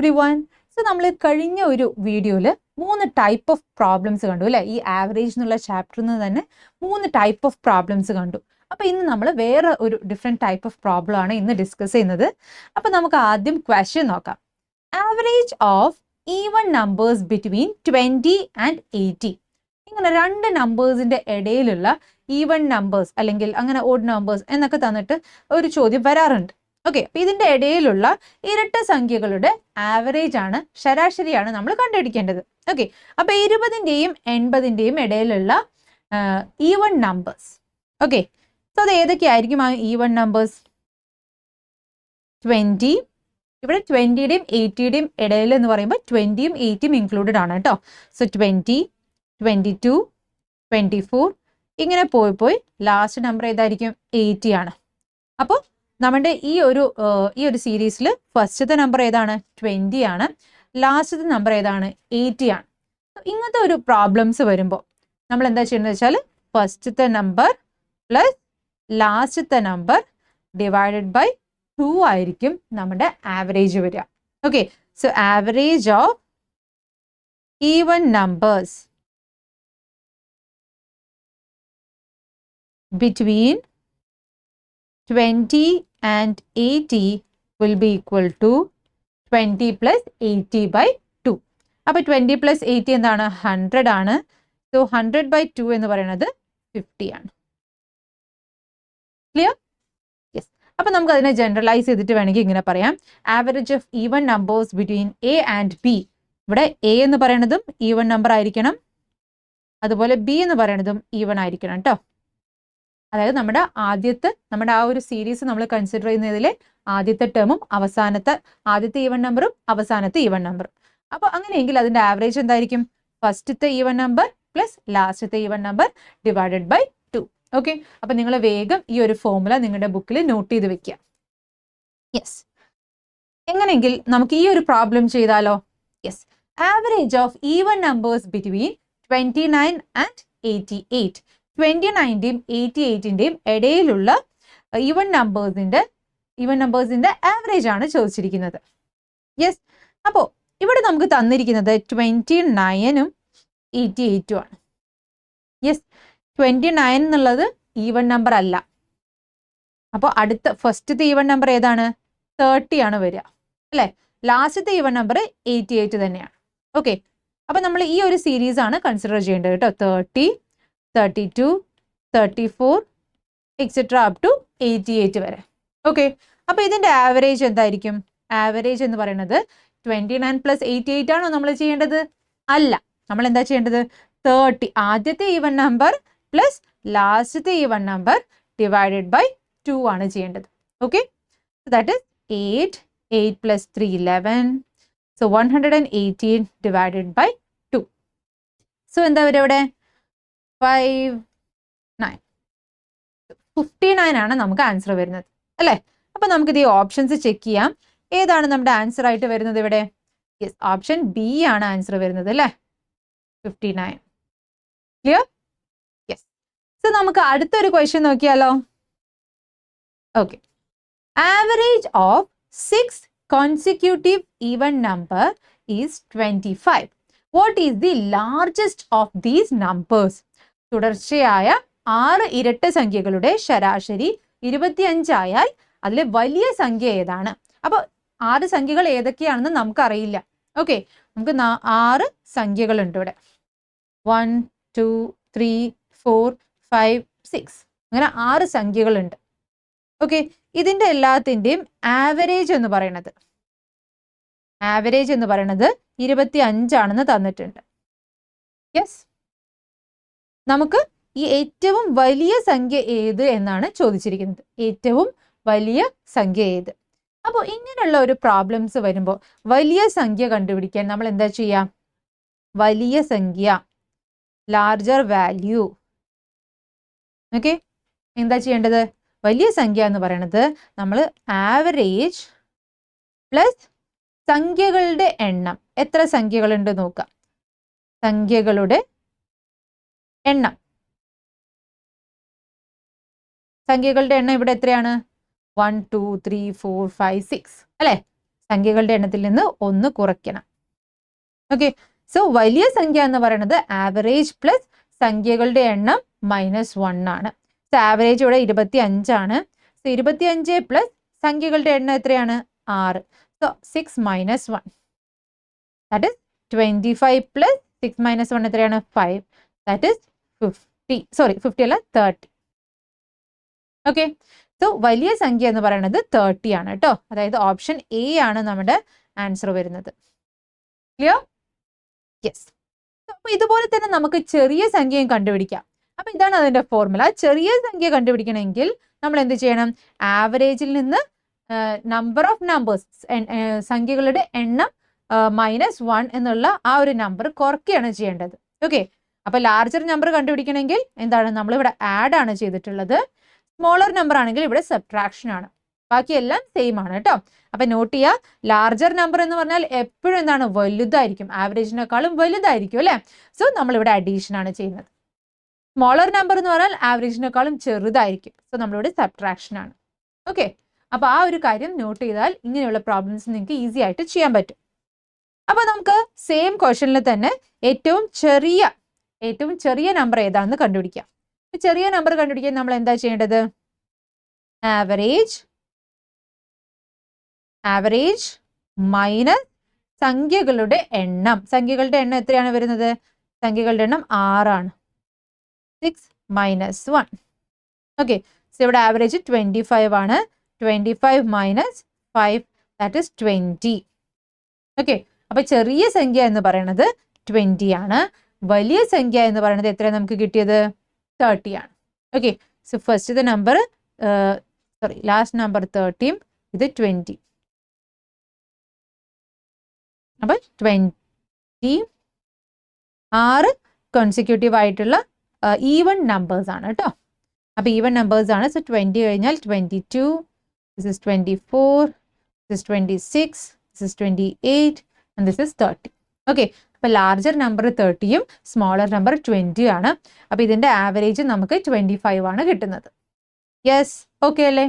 everyone. So നമ്മൾ കഴിഞ്ഞ ഒരു വീഡിയോയിൽ 3 ടൈപ്പ് ഓഫ് പ്രോബ്ലംസ് കണ്ടു അല്ലേ? ഈ ആവറേജ് എന്നുള്ള ചാപ്റ്ററിൽ നിന്ന് തന്നെ 3 ടൈപ്പ് ഓഫ് പ്രോബ്ലംസ് കണ്ടു. അപ്പോൾ ഇന്ന് നമ്മൾ വേറെ ഒരു ഡിഫറെൻറ്റ് ടൈപ്പ് ഓഫ് പ്രോബ്ലം ആണ് ഇന്ന് ഡിസ്കസ് ചെയ്യുന്നത്. അപ്പോൾ നമുക്ക് ആദ്യം ക്വസ്റ്റ്യൻ നോക്കാം. Average of even numbers between 20 and 80. ഇങ്ങനെ രണ്ട് നമ്പേഴ്സിന്റെ ഇടയിലുള്ള ഈവൻ നമ്പേഴ്സ് അല്ലെങ്കിൽ അങ്ങനെ ഓഡ് നമ്പേഴ്സ് എന്നൊക്കെ തന്നിട്ട് ഒരു ചോദ്യം വരാറുണ്ട്. ഓക്കെ, അപ്പൊ ഇതിന്റെ ഇടയിലുള്ള ഇരട്ട സംഖ്യകളുടെ ആവറേജ് ആണ്, ശരാശരിയാണ് നമ്മൾ കണ്ടുപിടിക്കേണ്ടത്. ഓക്കെ, അപ്പൊ 20ന്റെയും 80ന്റെയും ഇടയിലുള്ള ഈവൻ നമ്പേഴ്സ്. ഓക്കെ, സോ അത് ഏതൊക്കെയായിരിക്കും ആ ഈവൻ നമ്പേഴ്സ്? 20, ഇവിടെ 20യുടെയും 80യുടെയും ഇടയിൽ എന്ന് പറയുമ്പോൾ 20യും 80യും ഇൻക്ലൂഡഡ് ആണ് കേട്ടോ. സോ 20, 22, 24 ഇങ്ങനെ പോയി ലാസ്റ്റ് നമ്പർ ഏതായിരിക്കും? 80 ആണ്. അപ്പോൾ നമ്മുടെ ഈ ഒരു സീരീസിൽ ഫസ്റ്റത്തെ നമ്പർ ഏതാണ്? 20 ആണ്. ലാസ്റ്റത്തെ നമ്പർ ഏതാണ്? 80 ആണ്. ഇങ്ങനത്തെ ഒരു പ്രോബ്ലംസ് വരുമ്പോൾ നമ്മൾ എന്താ ചെയ്യുന്നത് വെച്ചാൽ ഫസ്റ്റത്തെ നമ്പർ പ്ലസ് ലാസ്റ്റത്തെ നമ്പർ ഡിവൈഡഡ് ബൈ 2 ആയിരിക്കും നമ്മുടെ ആവറേജ് വരിക. Okay, so average of even numbers between 20 and 80 will be equal to 20 plus 80 by 2. അപ്പോൾ 20 plus 80 എന്താണ്? 100 ആണ്. സോ 100 by 2 എന്ന് പറയുന്നത് 50 ആണ്. ക്ലിയർ? യെസ്. അപ്പോൾ നമുക്ക് അതിനെ ജനറലൈസ് ചെയ്തിട്ട് വേണമെങ്കിൽ ഇങ്ങനെ പറയാം. Average of even numbers between A and B. ഇവിടെ എ എന്ന് പറയുന്നതും ഈവൻ നമ്പർ ആയിരിക്കണം, അതുപോലെ ബി എന്ന് പറയുന്നതും ഈവൻ ആയിരിക്കണം കേട്ടോ. അതായത് നമ്മുടെ ആ ഒരു സീരീസ് നമ്മൾ കൺസിഡർ ചെയ്യുന്നതിലെ ആദ്യത്തെ ടേമും ആദ്യത്തെ ഈവൻ നമ്പറും അവസാനത്തെ ഈവൻ നമ്പറും. അപ്പോൾ അങ്ങനെയെങ്കിൽ അതിന്റെ ആവറേജ് എന്തായിരിക്കും? ഫസ്റ്റത്തെ ഈവൻ നമ്പർ പ്ലസ് ലാസ്റ്റത്തെ even number divided by 2. Okay, അപ്പൊ നിങ്ങൾ വേഗം ഈ ഒരു ഫോർമുല നിങ്ങളുടെ ബുക്കിൽ നോട്ട് ചെയ്ത് വെക്കുക. യെസ്, എങ്ങനെയെങ്കിൽ നമുക്ക് ഈ ഒരു പ്രോബ്ലം ചെയ്താലോ? Yes, average of even numbers between 29 and 88. 29ന്റെയും 88ന്റെയും ഇടയിലുള്ള ഈവൻ നമ്പേഴ്സിന്റെ ആവറേജ് ആണ് ചോദിച്ചിരിക്കുന്നത്. യെസ്, അപ്പോൾ ഇവിടെ നമുക്ക് തന്നിരിക്കുന്നത് 29ഉം 88ഉം ആണ്. യെസ്, 29 എന്നുള്ളത് ഈവൻ നമ്പർ അല്ല. അപ്പോൾ ഫസ്റ്റത്തെ ഈവൻ നമ്പർ ഏതാണ്? 30 ആണ് വരിക അല്ലേ? ലാസ്റ്റത്തെ ഈവൻ നമ്പർ 88 തന്നെയാണ്. ഓക്കെ, അപ്പൊ നമ്മൾ ഈ ഒരു സീരീസ് ആണ് കൺസിഡർ ചെയ്യേണ്ടത് കേട്ടോ. 30, 32, 34 എക്സെട്ര അപ് ടു 88 വരെ. ഓക്കെ, അപ്പൊ ഇതിന്റെ ആവറേജ് എന്തായിരിക്കും? ആവറേജ് എന്ന് പറയുന്നത് 29 പ്ലസ് 88 ആണോ നമ്മൾ ചെയ്യേണ്ടത്? അല്ല, നമ്മൾ എന്താ ചെയ്യേണ്ടത്? 30 ആദ്യത്തെ ഈവൻ നമ്പർ പ്ലസ് ലാസ്റ്റത്തെ ഈവൻ നമ്പർ ഡിവൈഡഡ് ബൈ 2 ആണ് ചെയ്യേണ്ടത്. Okay, that is 8 plus 3 11. So 118 divided by 2. So എന്താ വരിക ഇവിടെ? 59 ആണ് നമുക്ക് ആൻസർ വരുന്നത് അല്ലേ? അപ്പൊ നമുക്ക് ഈ ഓപ്ഷൻസ് ചെക്ക് ചെയ്യാം. ഏതാണ് നമ്മുടെ ആൻസർ ആയിട്ട് വരുന്നത് ഇവിടെ? യെസ്, ഓപ്ഷൻ ബി ആണ് ആൻസർ വരുന്നത് അല്ലേ? 59. ക്ലിയർ? യെസ്. സോ നമുക്ക് അടുത്തൊരു ക്വസ്റ്റ്യൻ നോക്കിയാലോ? Okay, average of 6 consecutive even number is 25. What is the largest of these numbers? തുടർച്ചയായ 6 ഇരട്ട സംഖ്യകളുടെ ശരാശരി 25 ആയാൽ അതിലെ വലിയ സംഖ്യ ഏതാണ്? അപ്പൊ 6 സംഖ്യകൾ ഏതൊക്കെയാണെന്ന് നമുക്കറിയില്ല. ഓക്കെ, നമുക്ക് 6 സംഖ്യകളുണ്ട് ഇവിടെ. 1, 2, 3, 4, 5, 6 അങ്ങനെ 6 സംഖ്യകളുണ്ട്. ഓക്കെ, ഇതിന്റെ എല്ലാത്തിൻ്റെയും ആവറേജ് എന്ന് പറയുന്നത് 25 ആണെന്ന് തന്നിട്ടുണ്ട്. യെസ്, നമുക്ക് ഈ ഏറ്റവും വലിയ സംഖ്യ ഏത് എന്നാണ് ചോദിച്ചിരിക്കുന്നത്. ഏറ്റവും വലിയ സംഖ്യ ഏത്? അപ്പോൾ ഇങ്ങനെയുള്ള ഒരു പ്രോബ്ലംസ് വരുമ്പോൾ വലിയ സംഖ്യ കണ്ടുപിടിക്കാൻ നമ്മൾ എന്താ ചെയ്യാം? വലിയ സംഖ്യ, ലാർജർ വാല്യൂ. ഓക്കെ, എന്താ ചെയ്യേണ്ടത്? വലിയ സംഖ്യ എന്ന് പറയുന്നത് നമ്മൾ ആവറേജ് പ്ലസ് സംഖ്യകളുടെ എണ്ണം. എത്ര സംഖ്യകളുണ്ട് നോക്കാം. സംഖ്യകളുടെ എണ്ണം ഇവിടെ എത്രയാണ്? 1, 2, 3, 4, 5, 6 അല്ലേ? സംഖ്യകളുടെ എണ്ണത്തിൽ നിന്ന് 1 കുറയ്ക്കണം. ഓക്കെ, സോ വലിയ സംഖ്യ എന്ന് പറയുന്നത് ആവറേജ് പ്ലസ് സംഖ്യകളുടെ എണ്ണം -1 ആണ്. സോ ആവറേജ് ഇവിടെ 25 ആണ്. സോ 25 പ്ലസ് സംഖ്യകളുടെ എണ്ണം എത്രയാണ്? 6. സോ 6 - 1 ദാറ്റ് ഇസ് 25 പ്ലസ് 6 - 1 എത്രയാണ്? 5. That is 50. സോറി 50 അല്ല 30. ഓക്കെ, സോ വലിയ സംഖ്യ എന്ന് പറയുന്നത് 30 ആണ് കേട്ടോ. അതായത് ഓപ്ഷൻ എ ആണ് നമ്മുടെ ആൻസർ വരുന്നത്. ക്ലിയർ? യെസ്. അപ്പൊ ഇതുപോലെ തന്നെ നമുക്ക് ചെറിയ സംഖ്യയും കണ്ടുപിടിക്കാം. അപ്പൊ ഇതാണ് അതിന്റെ ഫോർമുല. ചെറിയ സംഖ്യ കണ്ടുപിടിക്കണമെങ്കിൽ നമ്മൾ എന്ത് ചെയ്യണം? ആവറേജിൽ നിന്ന് നമ്പർ ഓഫ് നമ്പേഴ്സ്, സംഖ്യകളുടെ എണ്ണം -1 എന്നുള്ള ആ ഒരു നമ്പർ കുറയ്ക്കുകയാണ് ചെയ്യേണ്ടത്. ഓക്കെ, അപ്പൊ ലാർജർ നമ്പർ കണ്ടുപിടിക്കണമെങ്കിൽ എന്താണ്? നമ്മളിവിടെ ആഡ് ആണ് ചെയ്തിട്ടുള്ളത്. സ്മോളർ നമ്പർ ആണെങ്കിൽ ഇവിടെ സബ്ട്രാക്ഷൻ ആണ്. ബാക്കിയെല്ലാം സെയിം ആണ് കേട്ടോ. അപ്പൊ നോട്ട് ചെയ്യുക, ലാർജർ നമ്പർ എന്ന് പറഞ്ഞാൽ എപ്പോഴും എന്താണ്? വലുതായിരിക്കും, ആവറേജിനേക്കാളും വലുതായിരിക്കും അല്ലെ. സോ നമ്മളിവിടെ അഡീഷൻ ആണ് ചെയ്യുന്നത്. സ്മോളർ നമ്പർ എന്ന് പറഞ്ഞാൽ ആവറേജിനേക്കാളും ചെറുതായിരിക്കും. സോ നമ്മളിവിടെ സബ്ട്രാക്ഷൻ ആണ്. ഓക്കെ, അപ്പൊ ആ ഒരു കാര്യം നോട്ട് ചെയ്താൽ ഇങ്ങനെയുള്ള പ്രോബ്ലംസ് നിങ്ങൾക്ക് ഈസി ആയിട്ട് ചെയ്യാൻ പറ്റും. അപ്പൊ നമുക്ക് സെയിം ക്വസ്റ്റനിൽ തന്നെ ഏറ്റവും ചെറിയ നമ്പർ ഏതാണെന്ന് കണ്ടുപിടിക്കാം. ചെറിയ നമ്പർ കണ്ടുപിടിക്കാൻ നമ്മൾ എന്താ ചെയ്യേണ്ടത്? ആവറേജ് മൈനസ് സംഖ്യകളുടെ എണ്ണം. സംഖ്യകളുടെ എണ്ണം എത്രയാണ് വരുന്നത്? സംഖ്യകളുടെ എണ്ണം 6 ആണ്. 6 - 1. ഓക്കെ, സോ ഇവിടെ ആവറേജ് 25 ആണ്. 25 - 5 ദാറ്റ് ഇസ് 20. ഓക്കെ, അപ്പൊ ചെറിയ സംഖ്യ എന്ന് പറയുന്നത് 20 ആണ്. വലിയ സംഖ്യ എന്ന് പറയുന്നത് എത്രയാണ് നമുക്ക് കിട്ടിയത്? 30 ആണ്. Okay, so first number last number 30, ഇത് 20. അപ്പൊ 20 6 കോൺസിക്യൂട്ടീവ് ആയിട്ടുള്ള ഈവൺ നമ്പേഴ്സ് ആണ് കേട്ടോ. അപ്പൊ ഈവൺ നമ്പേഴ്സ് ആണ്. സോ 20 കഴിഞ്ഞാൽ 22, this is 24, this is 26, this is 28 and this is 30. Okay, അപ്പൊ ലാർജർ നമ്പർ 30യും സ്മോളർ നമ്പർ 20 ആണ്. അപ്പൊ ഇതിന്റെ ആവറേജ് നമുക്ക് 25 ആണ് കിട്ടുന്നത്. യെസ്, ഓക്കെ അല്ലേ?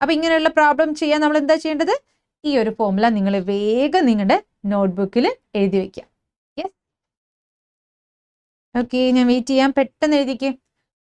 അപ്പൊ ഇങ്ങനെയുള്ള പ്രോബ്ലം ചെയ്യാൻ നമ്മൾ എന്താ ചെയ്യേണ്ടത്? ഈ ഒരു ഫോർമുല നിങ്ങൾ വേഗം നിങ്ങളുടെ നോട്ട്ബുക്കിൽ എഴുതി വെക്കാം. യെസ്, ഓക്കെ, ഞാൻ വെയിറ്റ് ചെയ്യാം. പെട്ടെന്ന് എഴുതിക്കേ.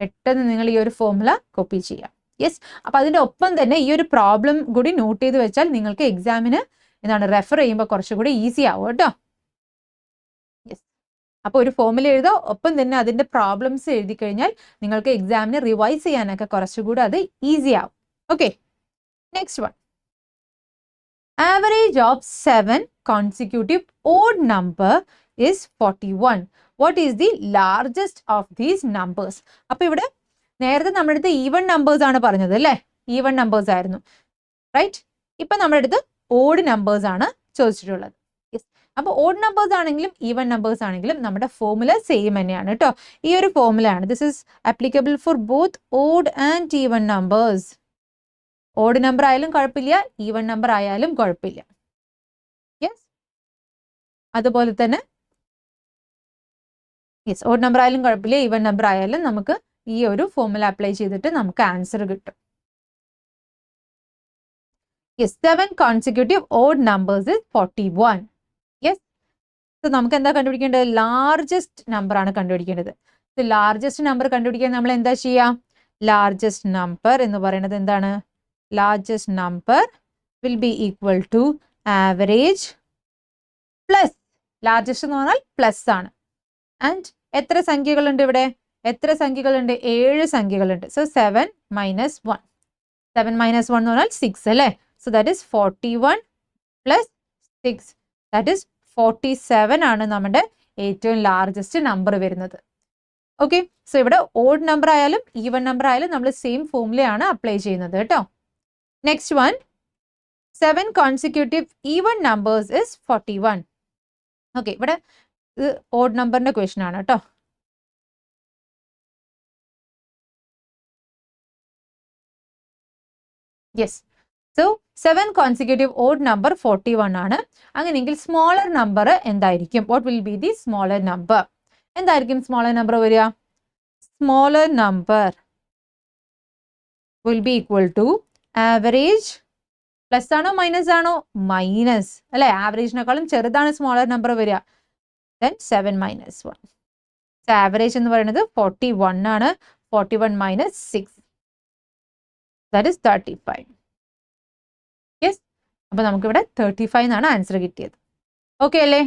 പെട്ടെന്ന് നിങ്ങൾ ഈ ഒരു ഫോർമുല കോപ്പി ചെയ്യാം. യെസ്, അപ്പൊ അതിന്റെ ഒപ്പം തന്നെ ഈ ഒരു പ്രോബ്ലം കൂടി നോട്ട് ചെയ്ത് വെച്ചാൽ നിങ്ങൾക്ക് എക്സാമിന് എന്താണ് റെഫർ ചെയ്യുമ്പോൾ കുറച്ചുകൂടി ഈസി ആവും കേട്ടോ. യെസ്, അപ്പൊ ഒരു ഫോർമുല എഴുതുക, ഒപ്പം തന്നെ അതിന്റെ പ്രോബ്ലംസ് എഴുതി കഴിഞ്ഞാൽ നിങ്ങൾക്ക് എക്സാമിന് റിവൈസ് ചെയ്യാനൊക്കെ കുറച്ചുകൂടി അത് ഈസി ആവും. Okay, next one. Average of 7 consecutive odd number is 41. What is the largest of these numbers? അപ്പൊ ഇവിടെ നേരത്തെ നമ്മുടെ അടുത്ത് ഈവൺ നമ്പേഴ്സ് ആണ് പറഞ്ഞത് അല്ലേ? ഈവൺ നമ്പേഴ്സ് ആയിരുന്നു, റൈറ്റ്? ഇപ്പൊ നമ്മുടെ അടുത്ത് ഓഡ് നമ്പേഴ്സ് ആണ് ചോദിച്ചിട്ടുള്ളത്. അപ്പൊ ഓഡ് നമ്പേഴ്സ് ആണെങ്കിലും ഈവൺ നമ്പേഴ്സ് ആണെങ്കിലും നമ്മുടെ ഫോർമുല സെയിം തന്നെയാണ് കേട്ടോ. ഈ ഒരു ഫോർമുല ആണ്. This is applicable for both odd and even numbers. Odd number ആയാലും കുഴപ്പമില്ല, ഈവൺ നമ്പർ ആയാലും കുഴപ്പമില്ല. യെസ്, അതുപോലെ തന്നെ യെസ്, ഓഡ് നമ്പർ ആയാലും കുഴപ്പമില്ല, ഈവൺ നമ്പർ ആയാലും നമുക്ക് ഈ ഒരു ഫോർമുല അപ്ലൈ ചെയ്തിട്ട് നമുക്ക് ആൻസർ കിട്ടും. Yes, 7 consecutive odd numbers is 41. Yes, so നമുക്ക് എന്താ കണ്ടുപിടിക്കേണ്ടത്? ലാർജസ്റ്റ് നമ്പർ ആണ് കണ്ടുപിടിക്കേണ്ടത്. ലാർജസ്റ്റ് നമ്പർ കണ്ടുപിടിക്കാൻ നമ്മൾ എന്താ ചെയ്യാം? ലാർജസ്റ്റ് നമ്പർ എന്ന് പറയുന്നത് എന്താണ്? Largest number will be equal to average plus largest എന്ന് പറഞ്ഞാൽ പ്ലസ് ആണ്. ആൻഡ് എത്ര സംഖ്യകളുണ്ട് ഇവിടെ? എത്ര സംഖ്യകളുണ്ട്? 7 സംഖ്യകളുണ്ട്. സോ 7 - 1. 7 - 1 എന്ന് പറഞ്ഞാൽ 6 അല്ലേ? So that is 41 plus 6 that is 47 ആണ് നമ്മുടെ ഏറ്റവും ലാർജസ്റ്റ് നമ്പർ വരുന്നത്. ഓക്കെ, സോ ഇവിടെ ഓഡ് നമ്പർ ആയാലും ഈവൺ നമ്പർ ആയാലും നമ്മൾ സെയിം ഫോർമുലയാണ് അപ്ലൈ ചെയ്യുന്നത് കേട്ടോ. Next one, 7 consecutive even numbers is 41. Okay, ഇവിടെ ഇത് odd numberന്റെ ക്വസ്റ്റൻ ആണ് കേട്ടോ. Yes, so 7 consecutive odd number 41 ആണ്. അങ്ങനെയെങ്കിൽ സ്മോളർ നമ്പർ എന്തായിരിക്കും? What will be the smaller number? എന്തായിരിക്കും സ്മോളർ നമ്പർ വരിക? Smaller number will be equal to average plus ആണോ മൈനസ് ആണോ? മൈനസ് അല്ലെ, ആവറേജിനേക്കാളും ചെറുതാണ് സ്മോളർ നമ്പർ വരിക. Then 7 minus 1. സോ ആവറേജ് എന്ന് പറയുന്നത് 41 ആണ്. 41 മൈനസ് 6, ദാറ്റ് ഇസ് 35. യെസ്, അപ്പൊ നമുക്കിവിടെ 35 എന്നാണ് ആൻസർ കിട്ടിയത്. ഓക്കെ അല്ലേ?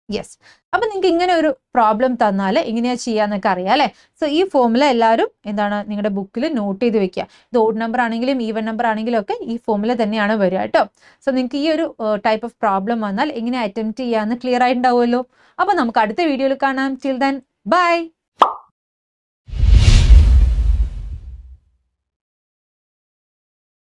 യെസ്. അപ്പൊ നിങ്ങൾക്ക് ഇങ്ങനെ ഒരു പ്രോബ്ലം തന്നാൽ എങ്ങനെയാ ചെയ്യാന്നൊക്കെ അറിയാം അല്ലെ. സോ ഈ ഫോമുല എല്ലാവരും എന്താണ് നിങ്ങളുടെ ബുക്കിൽ നോട്ട് ചെയ്ത് വെക്കുക. ഇത് ഓഡ് നമ്പർ ആണെങ്കിലും ഈവൻ നമ്പർ ആണെങ്കിലും ഒക്കെ ഈ ഫോമുല തന്നെയാണ് വരിക കേട്ടോ. സോ നിങ്ങൾക്ക് ഈ ഒരു ടൈപ്പ് ഓഫ് പ്രോബ്ലം വന്നാൽ എങ്ങനെ അറ്റംപ്റ്റ് ചെയ്യാന്ന് ക്ലിയർ ആയിട്ടുണ്ടാവുമല്ലോ. അപ്പൊ നമുക്ക് അടുത്ത വീഡിയോയിൽ കാണാം. Till then bye.